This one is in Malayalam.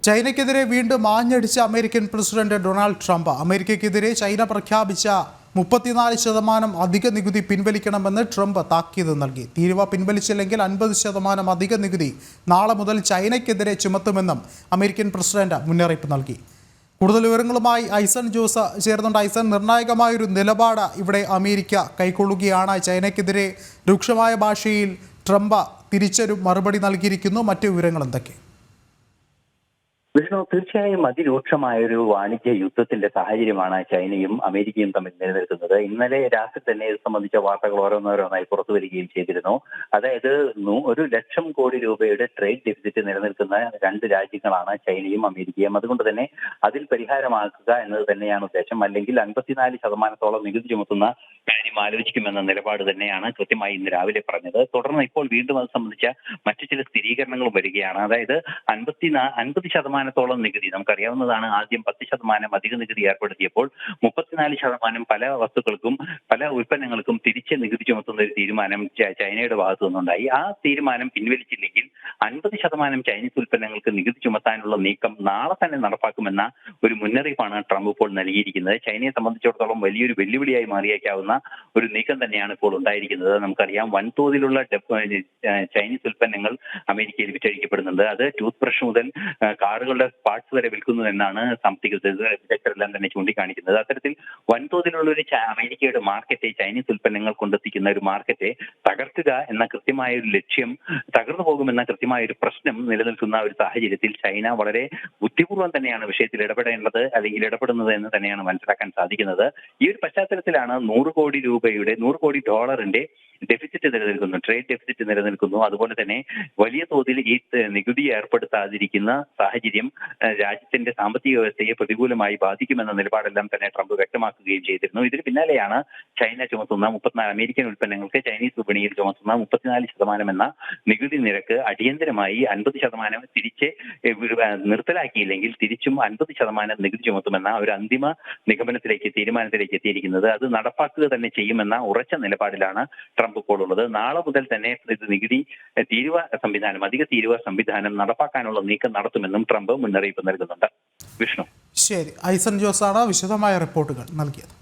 ചൈനയ്ക്കെതിരെ വീണ്ടും ആഞ്ഞടിച്ച അമേരിക്കൻ പ്രസിഡന്റ് ഡൊണാൾഡ് ട്രംപ് അമേരിക്കയ്ക്കെതിരെ ചൈന പ്രഖ്യാപിച്ച 34% അധിക നികുതി പിൻവലിക്കണമെന്ന് ട്രംപ് താക്കീത് നൽകി. തീരുവ പിൻവലിച്ചില്ലെങ്കിൽ 50% അധിക നികുതി നാളെ മുതൽ ചൈനയ്ക്കെതിരെ ചുമത്തുമെന്നും അമേരിക്കൻ പ്രസിഡന്റ് മുന്നറിയിപ്പ് നൽകി. കൂടുതൽ വിവരങ്ങളുമായി ഐസൺ ജോസ് ചേർന്നുണ്ട്. ഐസൺ, നിർണായകമായൊരു നിലപാട് ഇവിടെ അമേരിക്ക കൈക്കൊള്ളുകയാണ്. ചൈനയ്ക്കെതിരെ രൂക്ഷമായ ഭാഷയിൽ ട്രംപ് തിരിച്ചൊരു മറുപടി നൽകിയിരിക്കുന്നു. മറ്റു വിവരങ്ങൾ എന്തൊക്കെ? വിഷ്ണു, തീർച്ചയായും അതിരൂക്ഷമായൊരു വാണിജ്യ യുദ്ധത്തിന്റെ സാഹചര്യമാണ് ചൈനയും അമേരിക്കയും തമ്മിൽ നിലനിൽക്കുന്നത്. ഇന്നലെ രാത്രി തന്നെ ഇത് സംബന്ധിച്ച വാർത്തകൾ ഓരോന്നോരോന്നായി പുറത്തു വരികയും ചെയ്തിരുന്നു. അതായത് 1,00,000 കോടി രൂപയുടെ ട്രേഡ് ഡെഫിസിറ്റ് നിലനിൽക്കുന്ന രണ്ട് രാജ്യങ്ങളാണ് ചൈനയും അമേരിക്കയും. അതുകൊണ്ട് തന്നെ അതിൽ പരിഹാരമാക്കുക എന്നത് തന്നെയാണ് ഉദ്ദേശം. അല്ലെങ്കിൽ 54% നികുതി ചുമത്തുന്ന കാര്യം ആലോചിക്കുമെന്ന നിലപാട് തന്നെയാണ് കൃത്യമായി ഇന്ന് രാവിലെ പറഞ്ഞത്. തുടർന്ന് ഇപ്പോൾ വീണ്ടും അത് സംബന്ധിച്ച മറ്റു ചില സ്ഥിരീകരണങ്ങളും വരികയാണ്. അതായത് 50% നികുതി നമുക്കറിയാവുന്നതാണ്. ആദ്യം 10% അധിക നികുതി ഏർപ്പെടുത്തിയപ്പോൾ 34% പല വസ്തുക്കൾക്കും പല ഉൽപ്പന്നങ്ങൾക്കും തിരിച്ച് നികുതി ചുമത്തുന്ന ഒരു തീരുമാനം ചൈനയുടെ ഭാഗത്തു നിന്നുണ്ടായി. ആ തീരുമാനം പിൻവലിച്ചില്ലെങ്കിൽ 50% ചൈനീസ് ഉൽപ്പന്നങ്ങൾക്ക് നികുതി ചുമത്താനുള്ള നീക്കം നാളെ തന്നെ നടപ്പാക്കുമെന്ന ഒരു മുന്നറിയിപ്പാണ് ട്രംപ് ഇപ്പോൾ നൽകിയിരിക്കുന്നത്. ചൈനയെ സംബന്ധിച്ചിടത്തോളം വലിയൊരു വെല്ലുവിളിയായി മാറിയേക്കാവുന്ന ഒരു നീക്കം തന്നെയാണ് ഇപ്പോൾ ഉണ്ടായിരിക്കുന്നത്. നമുക്കറിയാം, വൻതോതിലുള്ള ചൈനീസ് ഉൽപ്പന്നങ്ങൾ അമേരിക്കയിൽ വിറ്റഴിക്കപ്പെടുന്നുണ്ട്. അത് ടൂത്ത് ബ്രഷ് മുതൽ കാറുകളുടെ പാർട്സ് വരെ വിൽക്കുന്നു എന്നാണ് സാമ്പത്തിക വിദഗ്ധരെല്ലാം തന്നെ ചൂണ്ടിക്കാണിക്കുന്നത്. അത്തരത്തിൽ വൻതോതിലുള്ള ഒരു അമേരിക്കയുടെ മാർക്കറ്റ്, ചൈനീസ് ഉൽപ്പന്നങ്ങൾ കൊണ്ടെത്തിക്കുന്ന ഒരു മാർക്കറ്റ് തകർക്കുക എന്ന കൃത്യമായ ഒരു ലക്ഷ്യം, തകർന്നു പോകുമെന്ന കൃത്യമായ ഒരു പ്രശ്നം നിലനിൽക്കുന്ന ഒരു സാഹചര്യത്തിൽ ചൈന വളരെ ബുദ്ധിപൂർവ്വം തന്നെയാണ് വിഷയത്തിൽ ഇടപെടേണ്ടത് അല്ലെങ്കിൽ ഇടപെടുന്നത് എന്ന് തന്നെയാണ് മനസ്സിലാക്കാൻ സാധിക്കുന്നത്. ഈ ഒരു പശ്ചാത്തലത്തിലാണ് 100 കോടി ഡോളറിന്റെ ഡെഫിസിറ്റ് നിലനിൽക്കുന്നു, ട്രേഡ് ഡെഫിസിറ്റ് നിലനിൽക്കുന്നു. അതുപോലെ തന്നെ വലിയ തോതിൽ ഈ നികുതി ഏർപ്പെടുത്താതിരിക്കുന്ന സാഹചര്യം രാജ്യത്തിന്റെ സാമ്പത്തിക വ്യവസ്ഥയെ പ്രതികൂലമായി ബാധിക്കുമെന്ന നിലപാടെല്ലാം തന്നെ ട്രംപ് വ്യക്തമാക്കുകയും ചെയ്തിരുന്നു. ഇതിന് പിന്നാലെയാണ് ചൈന ചുമത്തുന്ന 34 അമേരിക്കൻ ഉൽപ്പന്നങ്ങൾക്ക് ചൈനീസ് വിപണിയിൽ ചുമത്തുന്ന 34% എന്ന നികുതി നിരക്ക് അടിയന്തരമായി 50% തിരിച്ച് നിർത്തലാക്കിയില്ലെങ്കിൽ തിരിച്ചും 50% നികുതി ചുമത്തുമെന്ന ഒരു അന്തിമ തീരുമാനത്തിലേക്ക് എത്തിയിരിക്കുന്നത്. അത് നടപ്പാക്കുക തന്നെ ചെയ്യുമെന്ന ഉറച്ച നിലപാടിലാണ് ട്രംപ് ഇപ്പോൾ ഉള്ളത്. നാളെ മുതൽ തന്നെ ഇത് അധിക തീരുവ സംവിധാനം നടപ്പാക്കാനുള്ള നീക്കം നടത്തുമെന്നും ട്രംപ് മുന്നറിയിപ്പ് നൽകുന്നുണ്ട്. വിഷ്ണു, ശരി. ഐസൺ ജോസാണ് വിശദമായ റിപ്പോർട്ടുകൾ നൽകിയത്.